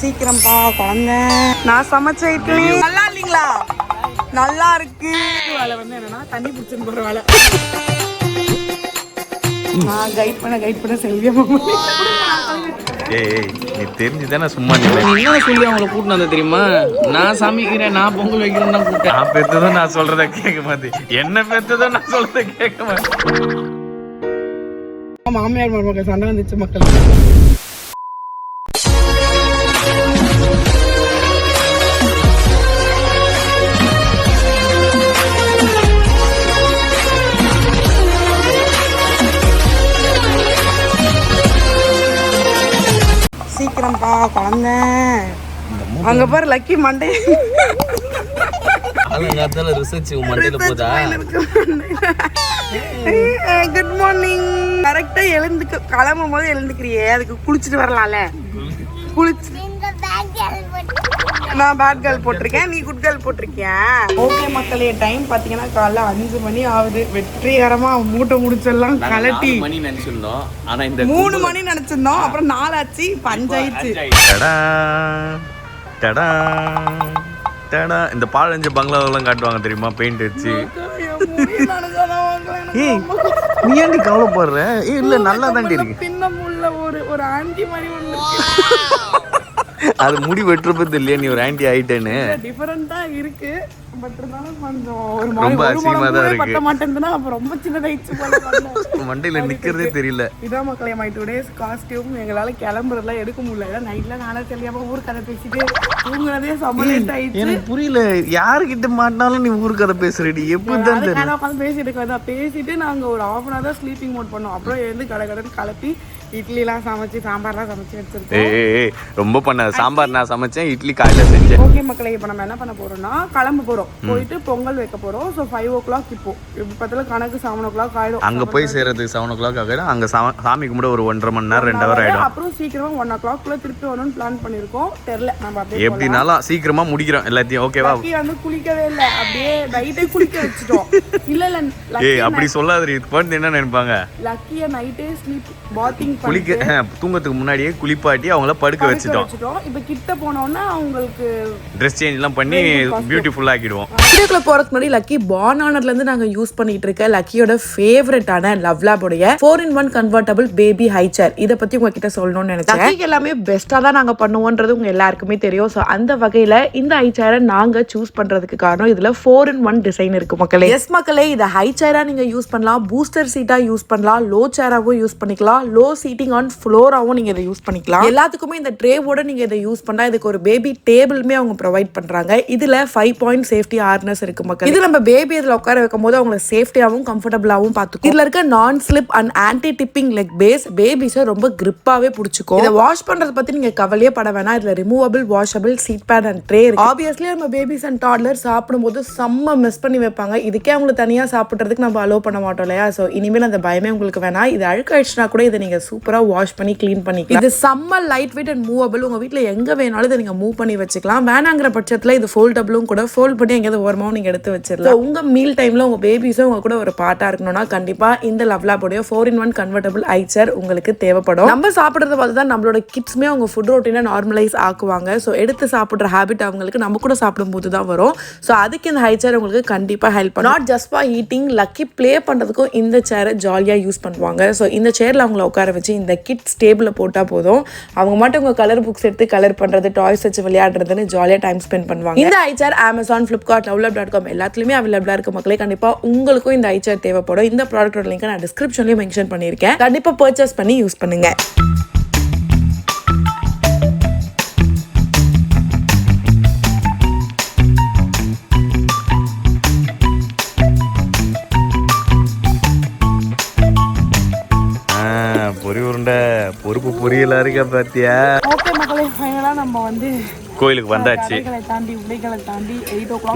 சீக்கிரம்ப்பா குழந்தை. நான் சமைச்ச இட்லி நல்லா இல்லைங்களா? நல்லா இருக்கு. வேலை வந்து என்னன்னா தண்ணி பிடிச்சின்னு போற வேலை. நான் கைட் பண்ண செல்வியம்மா. ஏய் நீ தெரிஞ்சுதானே சும்மா நீ என்ன சொல்லி அவங்கள கூட்டினு வந்த தெரியுமா? நான் சமைக்கிறேன், நான் பொங்கல் வைக்கிறேன்னு தான் கூப்பிட்டேன். நான் பெற்றதும் நான் சொல்றத கேட்க மாட்டேன், என்ன பெற்றதும் நான் சொல்றத கேட்க மாட்டேன். மாமியார் மருமக்கள் சண்டை வந்துச்சு மக்கள். சீக்கிரம்ப்பா குழந்தை. அங்க பாரு லக்கி மண்டே. காலங்காத்தால ரிசர்ச் மண்டையில போதா? Good morning. கரெக்டா எழுந்துக்க கிளம்பும் போது எழுந்துக்கிறியே, அதுக்கு குளிச்சுட்டு வரலாம்ல. குளிச்சு நான் பேட் கேர்ள் போட்டிருக்கேன், நீ குட் கேர்ள் போட்டிருக்கியா? ஓகே மக்களே, டைம் பாத்தீங்கன்னா காலைல 5 மணி ஆகுது. வெற்றிகரமா மூட்டை முடிச்சிடலாம் கலட்டி. 4 மணி நினைச்சிருந்தோம், ஆனா இந்த 3 மணி நினைச்சிருந்தோம், அப்புறம் 4 ஆச்சு, 5 ஆயிடுச்சு. இந்த பாழஞ்ச பங்களாவெல்லாம் காட்டுவாங்க தெரியுமா, பெயிண்ட் வச்சு. நீ ஏன்டி கவலைப்படுற? இல்ல நல்லா தாண்டி இருக்கு. பின்னமுள்ள ஒரு ஆண்டி மாதிரி ஒண்ணு. அது முடி வெட்டுறது இல்லையா, நீ ஒரு ஆன்டி ஆயிட்டேன்னு. டிஃபரெண்டா இருக்கு, பட் இருந்தாலும் கொஞ்சம் ஒரு ரொம்ப அசிங்கமா தான் இருக்கு. பட்ட மாட்டேன்னா அப்ப ரொம்ப சின்னதாயிடுச்சு போல. மண்டையில நிக்கிறதே தெரியல. இதான் மக்களே மை டுடேஸ் காஸ்டியூம். எங்களால கிளம்புறதுலாம் எடுக்க முடியல. நைட்ல நானே தெரியாம ஊர் கதை பேசிட்டு தூங்குறதே செம லேட் ஆயிடுச்சு. எனக்கு புரியல, யாருக்கிட்ட மாட்டினாலும் நீ ஊர் கதை பேசுறடி, எப்படிதான் உட்காந்து பேசிட்டு நாங்க ஒரு 1/2 hour தான் ஸ்லீப்பிங் மோட் பண்ணோம். அப்புறம் எழுந்து கடகடன்னு கலப்பி இட்லிலாம் சமைச்சு சாம்பார்லாம் சமைச்சு வச்சிருக்கோம். ரொம்ப பண்ண சாம்பார் நான் சமைச்சேன், இட்லி காலையில செஞ்சேன். ஓகே மக்களே, இப்போ நம்ம என்ன பண்ண போறோம்னா கிளம்ப போறோம். போயிட்டு பொங்கல் வைக்க போறோம். ஸோ 5 o'clock இப்போ பத்தில கணக்கு 7 o'clock ஆயிடும். அங்க போய் சேர்றதுக்கு 7 o'clock ஆகிடும். அங்க சாமி கும்பிட ஒரு 1.5 மணி நேரம் 2 hour ஆயிடும். அப்புறம் சீக்கிரமா 1 o'clock திருப்பி வரணும்னு பிளான் பண்ணிருக்கோம். தெரியல நம்ம அப்படியே எப்படினாலும் சீக்கிரமா முடிக்கிறோம் எல்லாத்தையும். ஓகேவா? லக்கி வந்து குளிக்கவே இல்ல, அப்படியே நைட்டே குளிக்க வச்சிட்டோம். இல்ல அப்படி சொல்லாதீ, குழந்தை என்ன நினைப்பாங்க. லக்கிய நைட்டே ஸ்லீப் பாத்திங் குளிக்க தூங்கத்துக்கு முன்னாடியே குளிப்பாட்டி அவங்கள படுக்க வச்சிட்டோம். இப்போ கிட்ட போனோம்னா அவங்களுக்கு ட்ரெஸ் சேஞ்ச் எல்லாம் பண்ணி பியூட்டிஃபுல்லா ஆக்கிடுவோம். வீடியோக்குள்ள போறதுக்கு முன்னாடி லக்கி பானானர்ல இருந்து நாங்க யூஸ் பண்ணிட்டு இருக்க லக்கியோட ஃபேவரட்டான லவ்லாபோடைய 4-in-1 convertible baby high chair, இத பத்தி உங்ககிட்ட சொல்லணும்னு நினைச்சேன். லக்கிக்கு எல்லாமே பெஸ்டா தான் நாங்க பண்ணுவோம்ன்றது உங்க எல்லாருக்குமே தெரியும். சோ அந்த வகையில இந்த ஹை சேரை நாங்க சூஸ் பண்றதுக்கு காரணம் இதுல 4-in-1 டிசைன் இருக்கு மக்களே. எஸ் மக்களே, இத ஹை சேரா நீங்க யூஸ் பண்ணலாம், பூஸ்டர் சீட்டா யூஸ் பண்ணலாம், லோ சேராவும் யூஸ் பண்ணிக்கலாம், லோ சீட்டிங் ஆன் ஃப்ளோராவும் நீங்க இதை யூஸ் பண்ணிக்கலாம். எல்லாத்துக்குமே இந்த ட்ரேவோட நீங்க இதை யூஸ் பண்ணா இதுக்கு ஒரு பேபி டேபிளுமே அவங்க ப்ரொவைட் பண்றாங்க. இதுல 5-point சேஃப்டி ஹார்னஸ் இருக்கு மக்கள். இது நம்ம பேபி இதுல உட்கார வைக்கும் போது அவங்களை சேஃப்டியாவும் கம்ஃபர்டபுளாவும் பாத்துக்கும். இதுல இருக்க நான் slip and anti tipping leg base பேபிஸை ரொம்ப கிரிப்பாவே பிடிச்சிக்கும். இதை வாஷ் பண்றத பத்தி நீங்க கவலையே பட வேணாம். இதுல removable washable seat pad and tray இருக்கு. ஆப்வியஸ்லி நம்ம பேபிஸ் அண்ட் டாட்லர் சாப்பிடும் போது செம்ம மிஸ் பண்ணி வைப்பாங்க. இதுக்கே அவங்களுக்கு தனியா சாப்பிடுறதுக்கு நம்ம அலோவ் பண்ண மாட்டோம் இல்லையா? சோ இனிமேல் அந்த பயமே உங்களுக்கு வேணாம். இது அழுக்காயிடுச்சுனா கூட இதை நீங்க சூப்பரா வாஷ் பண்ணி கிளீன் பண்ணிக்கலாம். இது செம்ம லைட் வெயிட் அண்ட் மூவபிள். உங்க வீட்ல எங்க வேணாலும் இதை நீங்க மூவ் பண்ணி வச்சுக்கலாம். வேணாங்கிற பட்சத்துல இது ஃபோல்டபிளும் கூட, ஃபோல்ட் பண்ணி எங்கேயாவது ஓரமாவும் நீங்க எடுத்து வச்சிடலாம். உங்க மீல் டைம்ல உங்க பேபிஸும் உங்க கூட ஒரு பார்ட்டா இருக்கணும்னா கண்டிப்பா இந்த லவ்லாபோடைய 4-in-1 கன்வெர்ட்டபிள் ஹை சேர் உங்களுக்கு தேவைப்படும். நம்ம சாப்பிடுறத பார்த்து தான் நம்மளோட கிட்ஸ்மே அவங்க ஃபுட் ரொட்டீனை நார்மலைஸ் ஆக்குவாங்க. ஸோ எடுத்து சாப்பிட்ற ஹேபிட் அவங்களுக்கு நம்ம கூட சாப்பிடும் போது தான் வரும். ஸோ அதுக்கு இந்த ஹை சேர் உங்களுக்கு கண்டிப்பா ஹெல்ப் பண்ணும். Not just for eating, lucky play பண்றதுக்கும் இந்த சேரை ஜாலியா யூஸ் பண்ணுவாங்க. ஸோ இந்த சேர்ல அவங்கள உட்கார வச்சு இந்த கிட்ஸ் டேபிள்ல போட்டா போதும், அவங்க மட்டும் உங்க கலர் புக்ஸ் எடுத்து கலர் பண்றது, டாய்ஸ் வச்சு விளையாடுறதுன்னு ஜாலியா டைம் ஸ்பெண்ட் பண்ணுவாங்க. இந்த ஐ சேர் Amazon, Flipkart, Lovlab.com எல்லாத்துலயுமே அவைலபிளா இருக்கு மக்களே. கண்டிப்பா உங்களுக்கும் இந்த ஐ சேர் தேவைப்படும். இந்த ப்ராடக்ட்டோட லிங்க் நான் டிஸ்கிரிப்ஷன்லயும் மென்ஷன் பண்ணிருக்கேன். கண்டிப்பா பர்ச்சேஸ் பண்ணி யூஸ் பண்ணுங்க. பொறுப்பு புரியல இருக்க பாத்தியா? ஓகே மக்களே, ஃபைனலா நம்ம வந்து கோயிலுக்கு வந்தாச்சு.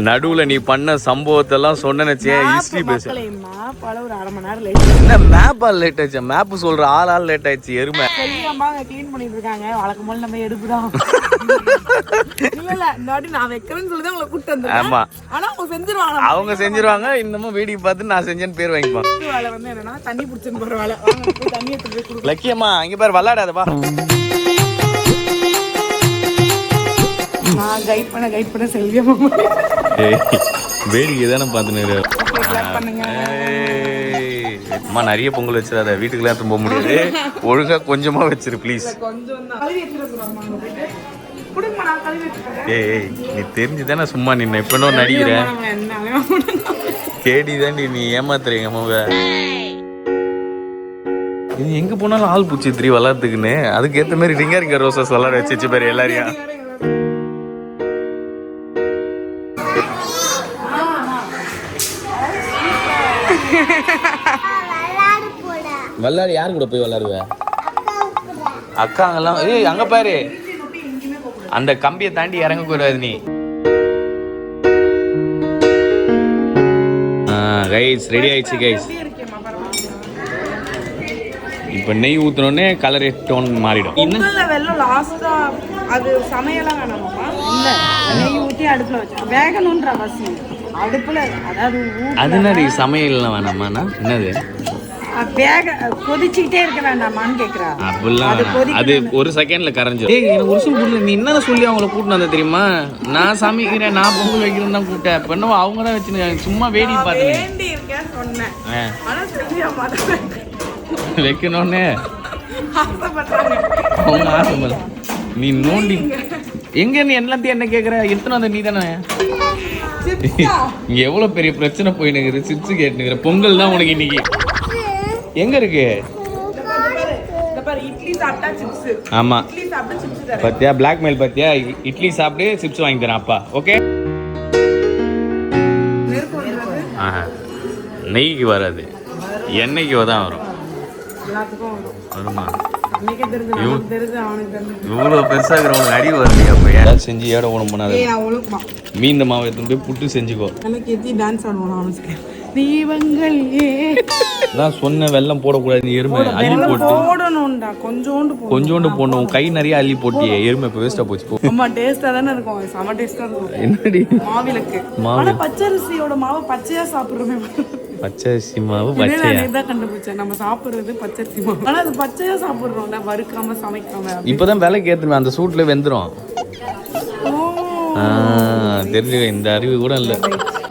நடுவுல நீ பண்ண சம்பவத்தெல்லாம் சொன்னேன்னு ஹிஸ்டரி பேச ஒரு 1/2 மணி நேரம் என்ன மேப்பா லேட் ஆச்சு? மேப் சொல்ற ஆள் லேட் ஆயிடுச்சு. எருமை கிளீன் பண்ணிட்டு இருக்காங்க. வழக்கம் போல நம்ம எடுப்புதான். இல்ல நான் வைக்கிறேன்னு சொல்லிதான் உங்களை கூட்டு வந்தேன். ஆமா, ஆனா அவங்க செஞ்சிருவாங்க. இன்னமும் வீடியோ பார்த்து நான் செஞ்சேன்னு பேர் வாங்கிப்பாங்க. வேலை வந்து என்னன்னா தண்ணி பிடிச்சுன்னு போற வேலை. தண்ணி எடுத்து போய் லக்கியம்மா இங்க பாரு, விளையாடாதப்பா. நான் கைட் பண்ண செல்வி அம்மா. வேடிக்கை தானே பார்த்துன்னு பண்ணுங்க. அம்மா நிறைய பொங்கல் வச்சிடாத, வீட்டுக்குலாம் எடுத்து போக முடியாது. ஒழுங்கா கொஞ்சமா வச்சிரு ப்ளீஸ். கொஞ்சம் தான் கழுவி எடுத்துறோம். குடுங்க நான் கழுவி எடுத்துறேன். ஏய் நீ தெரிஞ்சுதானே சும்மா நின்ன இப்ப என்ன நடிக்கிற? கேடி தாண்டி நீ ஏமாத்துறீங்க அம்மாவை. நீ எங்க போனாலும் ஆள் பூச்சி திரி வளர்த்துக்குன்னு அதுக்கு ஏத்த மாதிரி ரிங்க ரோசஸ் வளர வச்சு பேரு எல்லாரையும். விளாடு யாரு கூட போய் விளாடுவ? அக்காங்கெல்லாம் ஏய் அங்க பாரு, அந்த கம்பியை தாண்டி இறங்க கூடாது நீ. கைஸ் ரெடி ஆயிடுச்சு கைஸ். இப்போ நெய் ஊத்துனோடனே கலர் டோன் மாறிடும். பொங்கல்ல வெல்லம் லாஸ்டா அது சமையலாம் வேணாமா? இல்ல நெய் ஊத்தி அடுப்புல வச்சு வேகணும்ன்ற அவசியம் அடுப்புல, அதாவது அதுனடி சமையல்லாம் வேணாமாண்ணா? என்னது வேக கொதிச்சுக்கிட்டே இருக்க வேண்டாமான்னு கேக்குறா. அப்படிலாம் அது ஒரு செகண்ட்ல கரைஞ்சிடும். ஏய் எனக்கு ஒரு புரியல, நீ என்ன சொல்லி அவங்கள கூட்டிட்டு வந்த தெரியுமா? நான் சமைக்கிறேன் நான் பொங்கல் வைக்கிறேன் தான் கூப்பிட்டேன். பெண்ணோ அவங்க தான் வச்சு சும்மா வேடி பார்த்தேன் வைக்கணும்னு அவங்க ஆசைப்பட. நீ நோண்டி எங்க நீ எல்லாத்தையும் என்ன கேக்குற? எடுத்துன்னு வந்த நீ தானே. இங்க எவ்வளவு பெரிய பிரச்சனை போயினுக்குது. சிப்ஸ் கேட்டுக்கிற பொங்கல் தான் உனக்கு இன்னைக்கு. எங்க இருக்கு? ஆமா பாத்தியா பிளாக்மெயில் பாத்தியா? இட்லி சாப்பிட்டு சிப்ஸ் வாங்கி தரேன் அப்பா. ஓகே நெய்க்கு வராது, எண்ணெய்க்கு தான் வரும். வருமா? இவ்வளவு பெருசா இருக்கிறவங்களுக்கு அடி வருது. அப்ப ஏதாவது செஞ்சு ஏட ஓனம் பண்ணாத. மீந்த மாவை எடுத்து போய் புட்டு செஞ்சுக்கோ. தீபங்கள் நான் சொன்ன வெல்லம் போடக்கூடாது, எருமை அள்ளி போட்டு போடணும்டா. கொஞ்சோண்டு போடணும். கை நிறைய அள்ளி போட்டியே, எருமை இப்போ வேஸ்டா போச்சு. அம்மா டேஸ்டா தானே இருக்கும், செம டேஸ்டா இருக்கும். என்னடி மாவிளக்கு மாவு பச்சரிசியோட மாவு பச்சையா சாப்பிடுறோமே. பச்சரிசி மாவு பச்சையா தான் கண்டுபிடிச்சேன். நம்ம சாப்பிடுறது பச்சரிசி மாவு, ஆனா அது பச்சையா சாப்பிடுறோம்ல, வறுக்காம சமைக்காம. இப்பதான் விலைக்கு ஏத்துமே, அந்த சூட்ல வெந்துரும். தெரிஞ்சு இந்த அறிவு கூட இல்ல.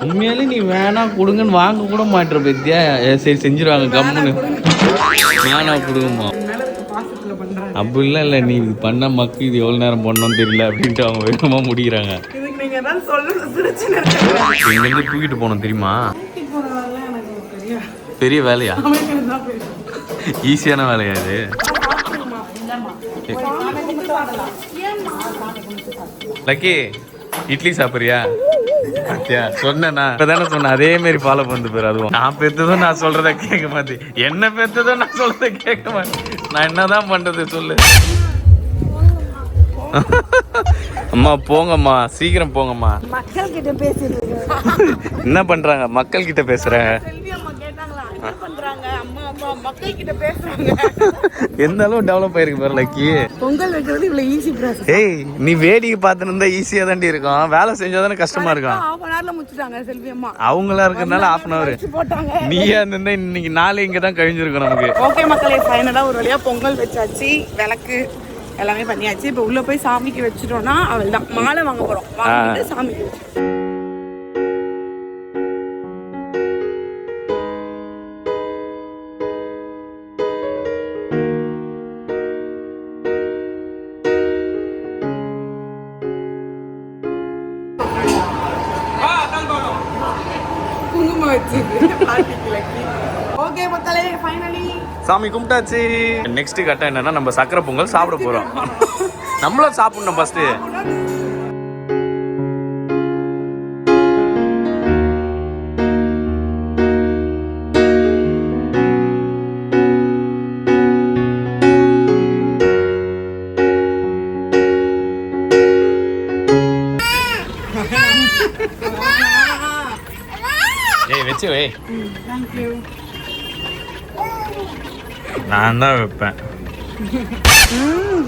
உண்மையாலே நீ வேணா கொடுங்கன்னு வாங்க கூட மாட்டுற பத்தியா? சரி செஞ்சிருவாங்க கம்முன்னு. வேணா கொடுங்கம்மா அப்படிலாம் இல்லை. நீ இது பண்ண மக்கள் இது எவ்வளோ நேரம் பண்ணோன்னு தெரியல அப்படின்ட்டு அவங்க வேகமாக முடிக்கிறாங்க. இங்கேருந்து தூக்கிட்டு போகணும் தெரியுமா? பெரிய வேலையா? ஈஸியான வேலையா இது? லக்கி இட்லி சாப்பிட்றியா? சொன்னா இப்பதானே சொன்ன, அதே மாதிரி ஃபாலோ பண்ணு பேர். அதுவும் நான் பெத்ததும் நான் சொல்றத கேட்க மாட்டேன், என்ன பெத்ததும் நான் சொல்றத கேட்க மாட்டேன். நான் என்னதான் பண்றது சொல்லு. அம்மா போங்கம்மா, சீக்கிரம் போங்கம்மா. மக்கள் கிட்ட பேசிட்டு என்ன பண்றாங்க? மக்கள் கிட்ட பேசுறேன். எந்த அளவு டெவலப் ஆயிருக்கு பாரு லக்கி. பொங்கல் வைக்கிறது இவ்வளவு ஈஸி ப்ராசஸ். ஏய் நீ வேடிக்கை பார்த்துன்னு இருந்தா ஈஸியா தாண்டி இருக்கும், வேலை செஞ்சாதானே கஷ்டமா இருக்கும். half an hourல முடிச்சிட்டாங்க செல்வி அம்மா. அவங்களா இருக்கறனால half an hour போட்டாங்க. நீயா இருந்தா இன்னைக்கு நாளே இங்க தான் கழிஞ்சிருக்கும் நமக்கு. ஓகே மக்களே, ஃபைனலா ஒரு வழியா பொங்கல் வச்சாச்சு, விளக்கு எல்லாமே பண்ணியாச்சு. இப்போ உள்ள போய் சாமிக்கு வச்சிட்டோம்னா அவள்தான் மாலை வாங்க போறோம். வாங்கிட்டு சாமிக்கு வச்சு குங்குமம் வச்சு. ஓகே மக்களே, ஃபைனலி சாமி கும்பிட்டாச்சு. நெக்ஸ்ட் கட்டம் என்னன்னா நம்ம சக்கரை பொங்கல் சாப்பிட போறோம். நம்மளும் சாப்பிடணும் ஃபர்ஸ்ட். ஏய் வெச்சு வை. Thank you. நான் தான் வைப்பேன்.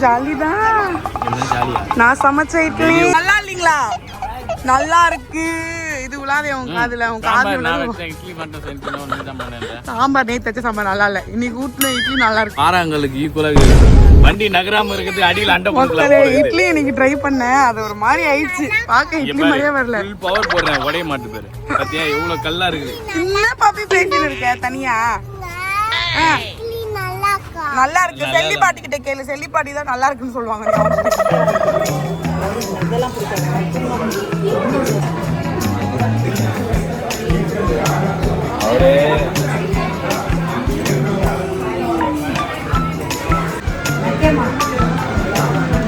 ஜாலிதான். என்ன ஜாலியா? நான் சமைச்ச இட்லி நல்லா இல்லீங்களா? நல்லா இருக்கு. இது உலாதே உன் காதுல, உன் காதுல. நான் வச்ச இட்லி மட்டும் செஞ்சு ஒண்ணு தான் பண்ணேன். சாம்பார் நேத்து வச்ச சாம்பார் நல்லா இல்ல, இன்னைக்கு ஊத்துன இட்லி நல்லா இருக்கு. ஆறாங்களுக்கு ஈக்குவலா வண்டி நகராம இருக்குது அடியில் அண்டை மக்களே இட்லி இன்னைக்கு ட்ரை பண்ணேன், அது ஒரு மாதிரி ஆயிடுச்சு. பார்க்க இட்லி மாதிரியே வரல. ஃபுல் பவர் போடுறேன், உடைய மாட்டு பேரு. பாத்தியா எவ்வளவு கல்லா இருக்குது. என்ன பாப்பி பேசிட்டு இருக்க தனியா? நல்லா இருக்கு. செல்லி பாட்டி கிட்ட கேளு, செல்லி பாட்டி தான் நல்லா இருக்குன்னு சொல்லுவாங்க.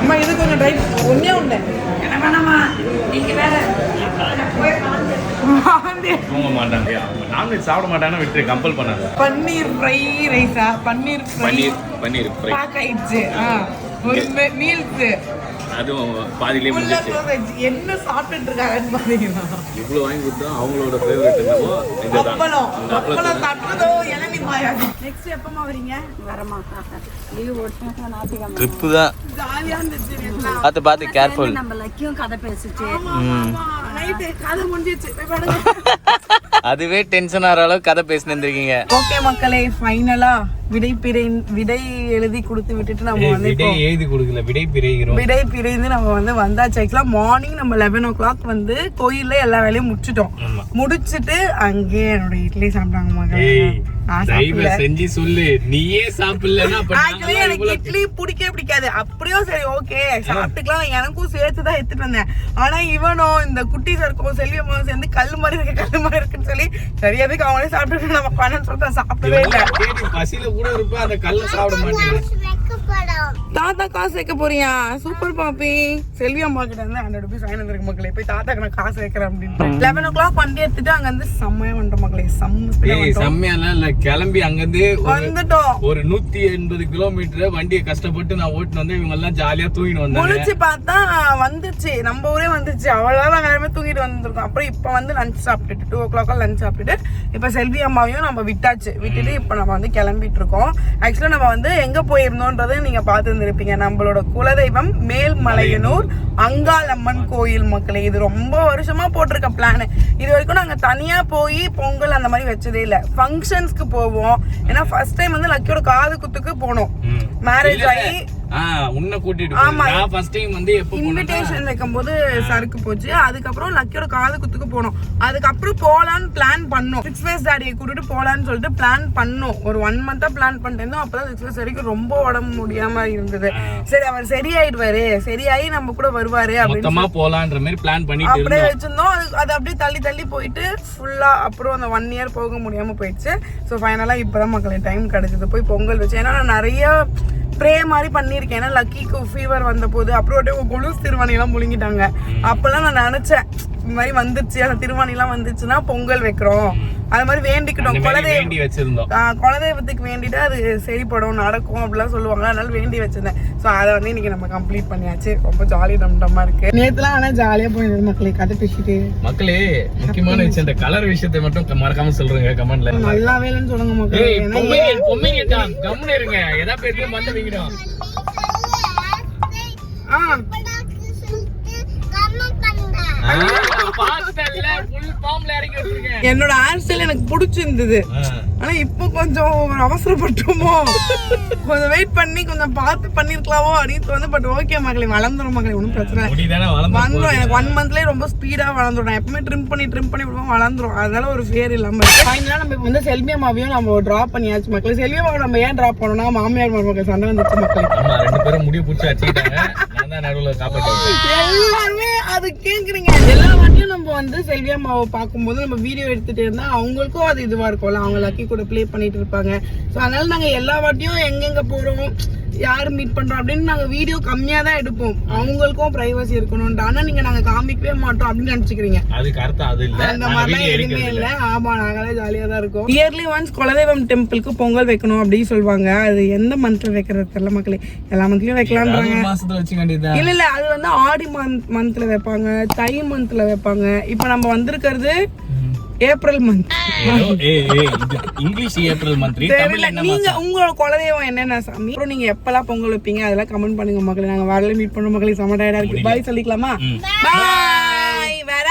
அம்மா இது கொஞ்சம் ட்ரை ஒன்னே உண்டு. என்ன வேணாமா நீங்க வேற தூங்க மாட்டாங்க, நான்வெஜ் சாப்பிட மாட்டாங்கன்னா விட்டு கம்பல் பண்ணாங்க. பன்னீர் ஃப்ரை ரைஸா? பன்னீர் ஃப்ரை பன்னீர் ஃப்ரை ஆயிடுச்சு. ஒரு மீல்ஸ் அதுவும் பாதியிலே முடிஞ்சிச்சு. என்ன சாப்பிட்டுட்டு இருக்காங்கன்னு பாத்தீங்கன்னா இவ்வளவு வாங்கி கொடுத்தா அவங்களோட ஃபேவரட் என்னவோ இதுதான். அப்பளம் சாப்பிட்டதோ இளநீ மாயா. நெக்ஸ்ட் எப்பமா வரீங்க? வரமா லீவ் ஓட்டுனா நாத்திகம் ட்ரிப்பு தான் ஜாலியா இருந்துச்சு. பார்த்து கேர்ஃபுல். நம்ம லக்கியும் கதை பேசிச்சு. நைட்டு கதை முடிஞ்சிச்சு. அதுவே டென்ஷன் ஆகிற அளவுக்கு கதை பேசினிருக்கீங்க. ஓகே மக்களே, ஃபைனலா விடை எழுதி கொடுத்து விட்டுட்டு நம்ம வந்து எழுதி கொடுக்கல, விடை பிரிந்து நம்ம வந்து வந்தாச்சு. ஆக்சுவலா மார்னிங் நம்ம 11 o'clock வந்து கோயில்ல எல்லா வேலையும் முடிச்சிட்டு அங்கே என்னோட இட்லி சாப்பிட்டாங்க மக்களே. செஞ்சு சொல்லு, நீயே சாப்பிடலன்னா எனக்கு இட்லி பிடிக்காது. அப்படியும் சரி ஓகே சாப்பிட்டுக்கலாம், எனக்கும் சேர்த்துதான் எடுத்துட்டு வந்தேன். ஆனா இவனும் இந்த குட்டி சருக்கும் செல்வியம்மாவும் சேர்ந்து கல்லு மாதிரி இருக்குன்னு சொல்லி சரியாவே அவங்களே சாப்பிட்டு நம்ம பண்ணு சொல்லிட்டு சாப்பிடவே இல்லை. பசியில கூட இருப்ப அந்த கல்ல சாப்பிட மாட்டேன். தாத்தா காசு வைக்க போறியா? சூப்பர் பாப்பி. செல்வி அம்மா கிட்ட இருந்து 100 rupees வாங்கி வந்திருக்கு மக்களே. போய் தாத்தாக்கு நான் காசு வைக்கிறேன் அப்படின்னு 11 o'clock வண்டி எடுத்துட்டு அங்க இருந்து செம்மையா வந்துட்டோம் மக்களே. செம்மையெல்லாம் இல்ல, கிளம்பி அங்க இருந்து வந்துட்டோம். ஒரு 180 கிலோமீட்டர் வண்டியை கஷ்டப்பட்டு நான் ஓட்டுன்னு வந்து இவங்க எல்லாம் ஜாலியா தூங்கிட்டு வந்தாங்க. முடிச்சு பார்த்தா வந்துச்சு, நம்ம ஊரே வந்துச்சு. அவ்வளவுதான் நாங்க எல்லாருமே தூங்கிட்டு வந்திருக்கோம். அப்புறம் இப்ப வந்து லஞ்ச் சாப்பிட்டுட்டு 2 o'clock லஞ்ச் சாப்பிட்டுட்டு இப்ப செல்வி அம்மாவையும் நம்ம விட்டுட்டு இப்ப நம்ம வந்து கிளம்பிட்டு இருக்கோம். ஆக்சுவலா நம்ம வந்து எங்க போயிருந்தோன்றதை நீங்க பார்த்து இருந்திருப்பீங்க. நம்மளோட குலதெய்வம் மேல்மலையனூர் அங்காளம்மன் கோயில் மக்களே. இது ரொம்ப வருஷமா போட்டிருக்க பிளான். இது வரைக்கும் நாங்க தனியா போய் பொங்கல் அந்த மாதிரி வச்சதே இல்ல. ஃபங்க்ஷன்ஸ்க்கு போவோம். ஏன்னா ஃபர்ஸ்ட் டைம் வந்து லக்கியோட காது குத்துக்கு போனோம். மேரேஜ் ஆகி உன்னை கூட்டிட்டு நான் ஃபர்ஸ்ட் டைம் வந்து எப்போ இன்விடேஷன் வைக்கும்போது சருக்கு போச்சு. அதுக்கப்புறம் லக்கியோட காது குத்துக்கு போனோம். அதுக்கப்புறம் போலான்னு பிளான் பண்ணோம். 6 Ways டாடியை கூட்டிட்டு போலான்னு சொல்லிட்டு பிளான் பண்ணோம். ஒரு 1 month பிளான் பண்ணிட்டு இருந்தோம். அப்பதான் 6 Ways வரைக்கும் ரொம்ப உடம்பு முடியாம இருந்தது. சரி அவர் சரியாயிடுவாரு, சரியாயி நம்ம கூட வருவாரு அப்படின்னு போலான்ற மாதிரி பிளான் பண்ணிட்டு அப்படியே வச்சிருந்தோம். அது அப்படியே தள்ளி போயிட்டு ஃபுல்லா அப்புறம் அந்த 1 year போக முடியாம போயிடுச்சு. ஸோ ஃபைனலா இப்பதான் மக்களே டைம் கிடைச்சது போய் பொங்கல் வச்சு. ஏன்னா நான் நிறைய ப்ரே மாதிரி பண்ணியிருக்கேன். ஏன்னா லக்கிக்கு ஃபீவர் வந்த போது அப்புறம் கொலுசு திருவாணி எல்லாம் முழுங்கிட்டாங்க. அப்பெல்லாம் நான் நினைச்சேன் இந்த மாதிரி வந்துருச்சு, அந்த திருவாணி எல்லாம் வந்துச்சுன்னா பொங்கல் வைக்கிறோம், அது மாதிரி வேண்டிக்கிட்டோம். குலதெய்வத்துக்கு வேண்டிட்டு அது சரிப்படும் நடக்கும் அப்படிலாம் சொல்லுவாங்க. அதனால வேண்டி வச்சிருந்தேன். ஸோ அதை வந்து இன்னைக்கு நம்ம கம்ப்ளீட் பண்ணியாச்சு. ரொம்ப ஜாலி டம்டமா இருக்கு. நேத்துலாம் ஆனா ஜாலியா போயிருந்தது மக்களே, கதை பேசிட்டு. மக்களே முக்கியமான விஷயம் இந்த கலர் விஷயத்தை மட்டும் மறக்காம சொல்றேங்க கமெண்ட்ல. நல்லா வேலைன்னு சொல்லுங்க மக்களே. கம்முன்னு இருங்க, ஏதா பேருக்கு மண்ட வைக்கணும். என்னோட ஹேர் ஸ்டைல் எனக்கு பிடிச்சிருந்தது. ஆனா இப்போ கொஞ்சம் அவசரப்பட்டோமோ, கொஞ்சம் வெயிட் பண்ணி கொஞ்சம் பார்த்து பண்ணிருக்கலாமோ அப்படின்னு வந்து. பட் ஓகே மகளே, வளர்ந்துரும் மகளே, ஒன்றும் பிரச்சனை வந்துடும். எனக்கு 1 monthலயே ரொம்ப ஸ்பீடா வளர்ந்துடும். எப்பவுமே ட்ரிம் பண்ணி விடுவோம், வளர்ந்துரும். அதனால ஒரு ஃபேர் இல்லாம ஃபைனலா நம்ம வந்து செல்வி அம்மாவையும் நம்ம டிராப் பண்ணியாச்சு மக்களே. செல்வி அம்மாவை நம்ம ஏன் டிராப் பண்ணோம்னா மாமியார் மருமகள் சண்டை வந்துச்சு மக்களே. 2 பேரும் முடிவு பிடிச்சி வச்சுக்கிட்டாங்க. எல்லாருமே அது கேக்குறீங்க. எல்லா வாட்டியும் நம்ம வந்து செல்வி அம்மாவை பார்க்கும்போது நம்ம வீடியோ எடுத்துட்டு இருந்தா அவங்களுக்கும் அது இதுவா இருக்கும்ல. அவங்க லக்கி கூட ப்ளே பண்ணிட்டு இருப்பாங்க. ஸோ அதனால நாங்க எல்லா வாட்டியும் எங்கெங்க போறோம், யாரு மீட் பண்றோம் அப்படின்னு நாங்க வீடியோ கம்மியா தான் எடுப்போம். அவங்களுக்கும் பிரைவசி இருக்கணும். ஆனா நீங்க நாங்க காமிக்கவே மாட்டோம் அப்படின்னு நினைச்சுக்கிறீங்க. அதுக்கு அர்த்தம் அது இல்ல, அந்த மாதிரிலாம் எதுவுமே இல்ல. ஆமா, நாங்களே ஜாலியா தான் இருக்கோம். இயர்லி ஒன்ஸ் குலதெய்வம் டெம்பிளுக்கு பொங்கல் வைக்கணும் அப்படின்னு சொல்லுவாங்க. அது எந்த மந்த்ல வைக்கிறது தெரியல மக்களே. எல்லா மந்த்லயும் வைக்கலாம்ன்றாங்க. இல்ல அது வந்து ஆடி மந்த்ல வைப்பாங்க, தை மந்த்ல வைப்பாங்க. இப்ப நம்ம வந்திருக்கிறது April month. English April month. நீங்க உங்களோட குலதெய்வம் என்னென்ன சாமி, அப்புறம் நீங்க எப்பெல்லாம் பொங்கல் வைப்பீங்க அதெல்லாம் கமெண்ட் பண்ணுங்க மக்களே. நாங்க வரல மீட் பண்ண மக்களே. செம்ம டயர்டா இருக்கு. பாய் சொல்லிக்கலாமா? பாய். வேற